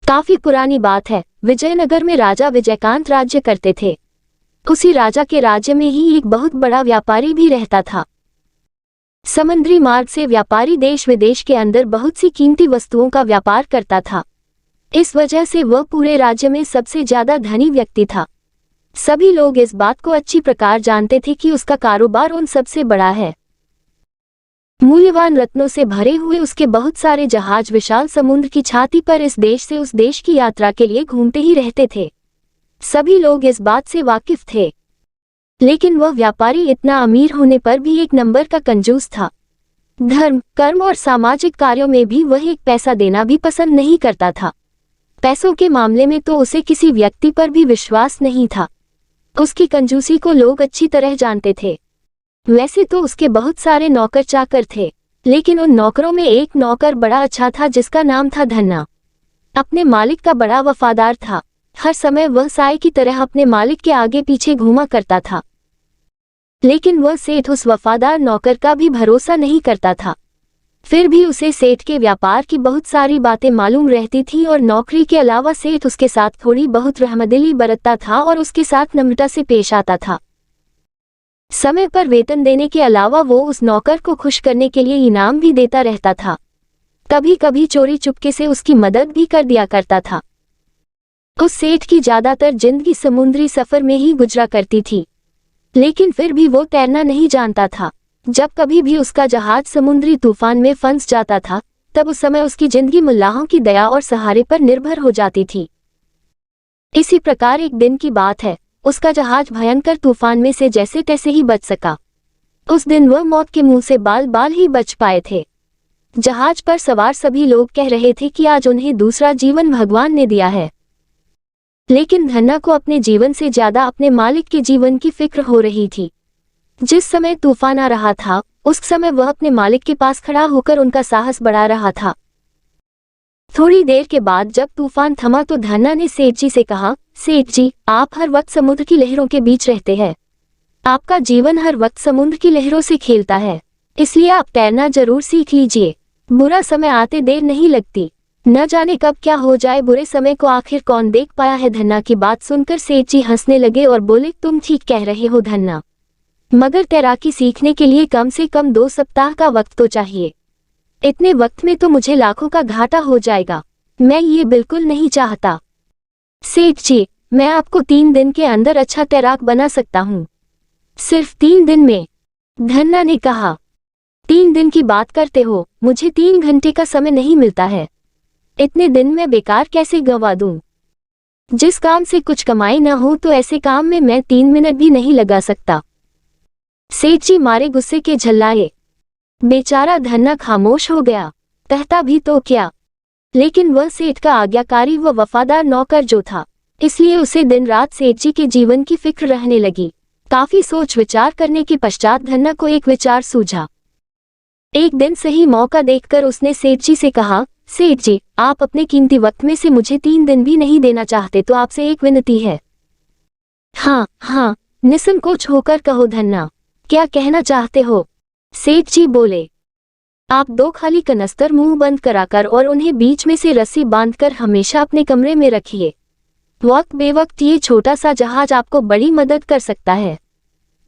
काफी पुरानी बात है। विजयनगर में राजा विजयकांत राज्य करते थे। उसी राजा के राज्य में ही एक बहुत बड़ा व्यापारी भी रहता था। समुद्री मार्ग से व्यापारी देश विदेश के अंदर बहुत सी कीमती वस्तुओं का व्यापार करता था। इस वजह से वह पूरे राज्य में सबसे ज्यादा धनी व्यक्ति था। सभी लोग इस बात को अच्छी प्रकार जानते थे कि उसका कारोबार उन सबसे बड़ा है। मूल्यवान रत्नों से भरे हुए उसके बहुत सारे जहाज विशाल समुद्र की छाती पर इस देश से उस देश की यात्रा के लिए घूमते ही रहते थे। सभी लोग इस बात से वाकिफ थे। लेकिन वह व्यापारी इतना अमीर होने पर भी एक नंबर का कंजूस था। धर्म, कर्म और सामाजिक कार्यों में भी वह एक पैसा देना भी पसंद नहीं करता था। पैसों के मामले में तो उसे किसी व्यक्ति पर भी विश्वास नहीं था। उसकी कंजूसी को लोग अच्छी तरह जानते थे। वैसे तो उसके बहुत सारे नौकर चाकर थे, लेकिन उन नौकरों में एक नौकर बड़ा अच्छा था जिसका नाम था धन्ना। अपने मालिक का बड़ा वफादार था। हर समय वह साए की तरह अपने मालिक के आगे पीछे घूमा करता था। लेकिन वह सेठ उस वफादार नौकर का भी भरोसा नहीं करता था। फिर भी उसे सेठ के व्यापार की बहुत सारी बातें मालूम रहती थी और नौकरी के अलावा सेठ उसके साथ थोड़ी बहुत रहमदिली बरतता था और उसके साथ नम्रता से पेश आता था। समय पर वेतन देने के अलावा वो उस नौकर को खुश करने के लिए इनाम भी देता रहता था। कभी कभी चोरी चुपके से उसकी मदद भी कर दिया करता था। उस सेठ की ज्यादातर जिंदगी समुद्री सफर में ही गुजरा करती थी, लेकिन फिर भी वो तैरना नहीं जानता था। जब कभी भी उसका जहाज समुद्री तूफान में फंस जाता था, तब उस समय उसकी जिंदगी मुल्लाहों की दया और सहारे पर निर्भर हो जाती थी। इसी प्रकार एक दिन की बात है, उसका जहाज भयंकर तूफान में से जैसे तैसे ही बच सका। उस दिन वह मौत के मुंह से बाल बाल ही बच पाए थे। जहाज पर सवार सभी लोग कह रहे थे कि आज उन्हें दूसरा जीवन भगवान ने दिया है। लेकिन धन्ना को अपने जीवन से ज्यादा अपने मालिक के जीवन की फिक्र हो रही थी। जिस समय तूफान आ रहा था, उस समय वह अपने मालिक के पास खड़ा होकर उनका साहस बढ़ा रहा था। थोड़ी देर के बाद जब तूफान थमा तो धन्ना ने सेठ जी से कहा, सेठ जी, आप हर वक्त समुद्र की लहरों के बीच रहते हैं। आपका जीवन हर वक्त समुद्र की लहरों से खेलता है, इसलिए आप तैरना जरूर सीख लीजिए। बुरा समय आते देर नहीं लगती। न जाने कब क्या हो जाए, बुरे समय को आखिर कौन देख पाया है। धन्ना की बात सुनकर सेठ जी हंसने लगे और बोले, तुम ठीक कह रहे हो धन्ना, मगर तैराकी सीखने के लिए कम से कम 2 सप्ताह का वक्त तो चाहिए। इतने वक्त में तो मुझे लाखों का घाटा हो जाएगा। मैं ये बिल्कुल नहीं चाहता। सेठ जी, मैं आपको 3 दिन के अंदर अच्छा तैराक बना सकता हूँ। सिर्फ 3 दिन में? धन्ना ने कहा। 3 दिन की बात करते हो? मुझे 3 घंटे का समय नहीं मिलता है। इतने दिन मैं बेकार कैसे गंवा दूं? जिस काम से कुछ कमाई न हो तो ऐसे काम में मैं 3 मिनट भी नहीं लगा सकता। सेठ जी मारे गुस्से के झल्लाए। बेचारा धन्ना खामोश हो गया। कहता भी तो क्या, लेकिन वह सेठ का आज्ञाकारी व वफादार नौकर जो था, इसलिए उसे दिन रात सेठ जी के जीवन की फिक्र रहने लगी। काफी सोच विचार करने के पश्चात धन्ना को एक विचार सूझा। एक दिन सही मौका देखकर उसने सेठ जी से कहा, सेठ जी, आप अपने कीमती वक्त में से मुझे 3 दिन भी नहीं देना चाहते तो आपसे एक विनती है। हाँ, निसंकोच होकर कहो धन्ना, क्या कहना चाहते हो? सेठ जी बोले, आप 2 खाली कनस्तर मुंह बंद कराकर और उन्हें बीच में से रस्सी बांधकर हमेशा अपने कमरे में रखिए। वक्त बेवक्त ये छोटा सा जहाज आपको बड़ी मदद कर सकता है।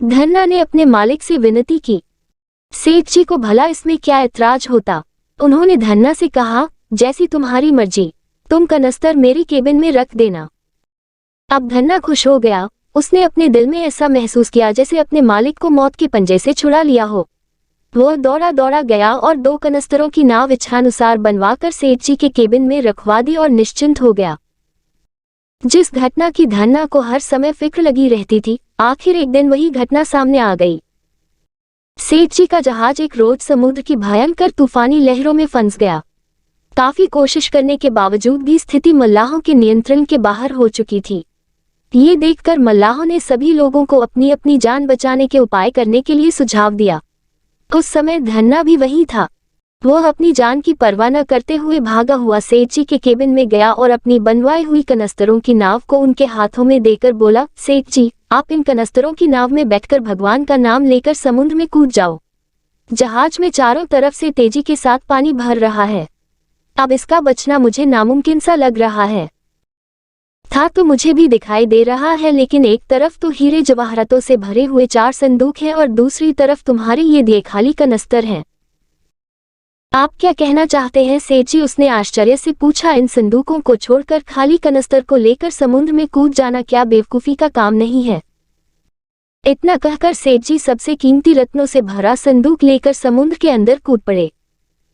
धन्ना ने अपने मालिक से विनती की। सेठ जी को भला इसमें क्या ऐतराज होता। उन्होंने धन्ना से कहा, जैसी तुम्हारी मर्जी, तुम कनस्तर मेरी केबिन में रख देना। अब धन्ना खुश हो गया। उसने अपने दिल में ऐसा महसूस किया जैसे अपने मालिक को मौत के पंजे से छुड़ा लिया हो। वह दौड़ा दौड़ा गया और 2 कनस्तरों की नाव इच्छानुसार बनवाकर सेठ जी के केबिन में रखवा दी और निश्चिंत हो गया। जिस घटना की धन्ना को हर समय फिक्र लगी रहती थी, आखिर एक दिन वही घटना सामने आ गई। सेठ जी का जहाज एक रोज समुद्र की भयंकर तूफानी लहरों में फंस गया। काफी कोशिश करने के बावजूद भी स्थिति मल्लाहों के नियंत्रण के बाहर हो चुकी थी। ये देखकर मल्लाहों ने सभी लोगों को अपनी अपनी जान बचाने के उपाय करने के लिए सुझाव दिया। उस समय धन्ना भी वही था। वह अपनी जान की परवाह न करते हुए भागा हुआ सेठ जी के केबिन में गया और अपनी बनवाई हुई कनस्तरों की नाव को उनके हाथों में देकर बोला, सेठ जी, आप इन कनस्तरों की नाव में बैठकर भगवान का नाम लेकर समुद्र में कूद जाओ। जहाज में चारों तरफ से तेजी के साथ पानी भर रहा है। अब इसका बचना मुझे नामुमकिन सा लग रहा है। था तो मुझे भी दिखाई दे रहा है, लेकिन एक तरफ तो हीरे जवाहरातों से भरे हुए 4 संदूक हैं और दूसरी तरफ तुम्हारे ये दिए खाली कनस्तर हैं। आप क्या कहना चाहते हैं सेठ जी? उसने आश्चर्य से पूछा। इन संदूकों को छोड़कर खाली कनस्तर को लेकर समुद्र में कूद जाना क्या बेवकूफी का काम नहीं है? इतना कहकर सेठ जी सबसे कीमती रत्नों से भरा संदूक लेकर समुद्र के अंदर कूद पड़े।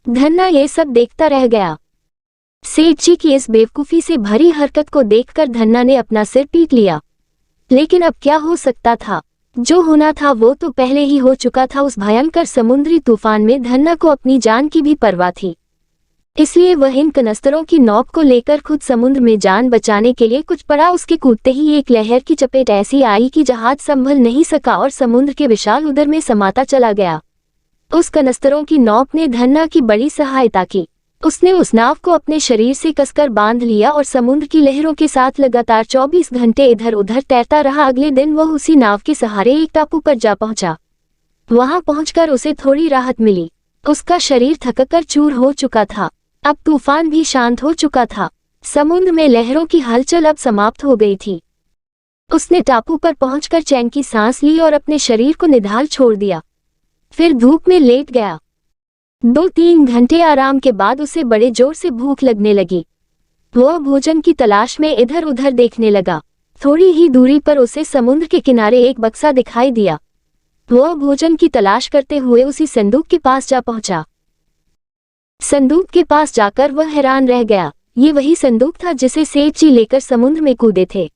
धन्ना ये सब देखता रह गया। सेठ जी की इस बेवकूफी से भरी हरकत को देखकर धन्ना ने अपना सिर पीट लिया। लेकिन अब क्या हो सकता था? जो होना था वो तो पहले ही हो चुका था। उस भयंकर समुद्री तूफान में धन्ना को अपनी जान की भी परवाह थी, इसलिए वह इन कनस्तरों की नौक को लेकर खुद समुद्र में जान बचाने के लिए कुछ पड़ा। उसके कूदते ही एक लहर की चपेट ऐसी आई कि जहाज संभल नहीं सका और समुद्र के विशाल उदर में समाता चला गया। उस कनस्तरों की नौक ने धन्ना की बड़ी सहायता की। उसने उस नाव को अपने शरीर से कसकर बांध लिया और समुद्र की लहरों के साथ लगातार 24 घंटे इधर उधर तैरता रहा। अगले दिन वह उसी नाव के सहारे एक टापू पर जा पहुंचा। वहां पहुंचकर उसे थोड़ी राहत मिली। उसका शरीर थककर चूर हो चुका था। अब तूफान भी शांत हो चुका था। समुद्र में लहरों की हलचल अब समाप्त हो गई थी। उसने टापू पर पहुंचकर चैन की सांस ली और अपने शरीर को निढाल छोड़ दिया। फिर धूप में लेट गया। 2-3 घंटे आराम के बाद उसे बड़े जोर से भूख लगने लगी। वह भोजन की तलाश में इधर उधर देखने लगा। थोड़ी ही दूरी पर उसे समुद्र के किनारे एक बक्सा दिखाई दिया। वह भोजन की तलाश करते हुए उसी संदूक के पास जा पहुंचा। संदूक के पास जाकर वह हैरान रह गया। ये वही संदूक था जिसे सेठ जी लेकर समुद्र में कूदे थे।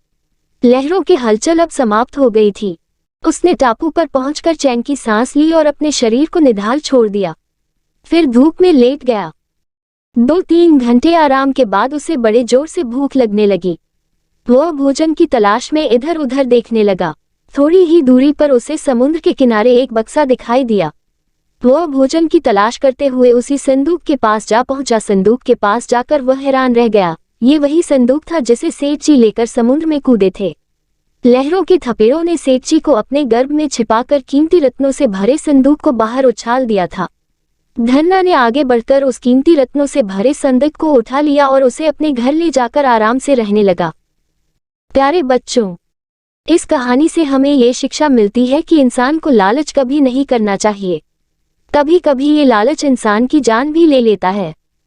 लहरों की हलचल अब समाप्त हो गई थी। उसने टापू पर पहुंचकर चैन की सांस ली और अपने शरीर को निढाल छोड़ दिया। फिर धूप में लेट गया। 2-3 घंटे आराम के बाद उसे बड़े जोर से भूख लगने लगी। वह भोजन की तलाश में इधर उधर देखने लगा। थोड़ी ही दूरी पर उसे समुद्र के किनारे एक बक्सा दिखाई दिया। वह भोजन की तलाश करते हुए उसी संदूक के पास जा पहुंचा। संदूक के पास जाकर वह हैरान रह गया। ये वही संदूक था जिसे सेठ जी लेकर समुद्र में कूदे थे। लहरों के थपेड़ों ने सेठ जी को अपने गर्भ में छिपाकर कीमती रत्नों से भरे संदूक को बाहर उछाल दिया था। धन्ना ने आगे बढ़कर उस कीमती रत्नों से भरे संदूक को उठा लिया और उसे अपने घर ले जाकर आराम से रहने लगा। प्यारे बच्चों, इस कहानी से हमें ये शिक्षा मिलती है कि इंसान को लालच कभी नहीं करना चाहिए। कभी कभी ये लालच इंसान की जान भी ले लेता है।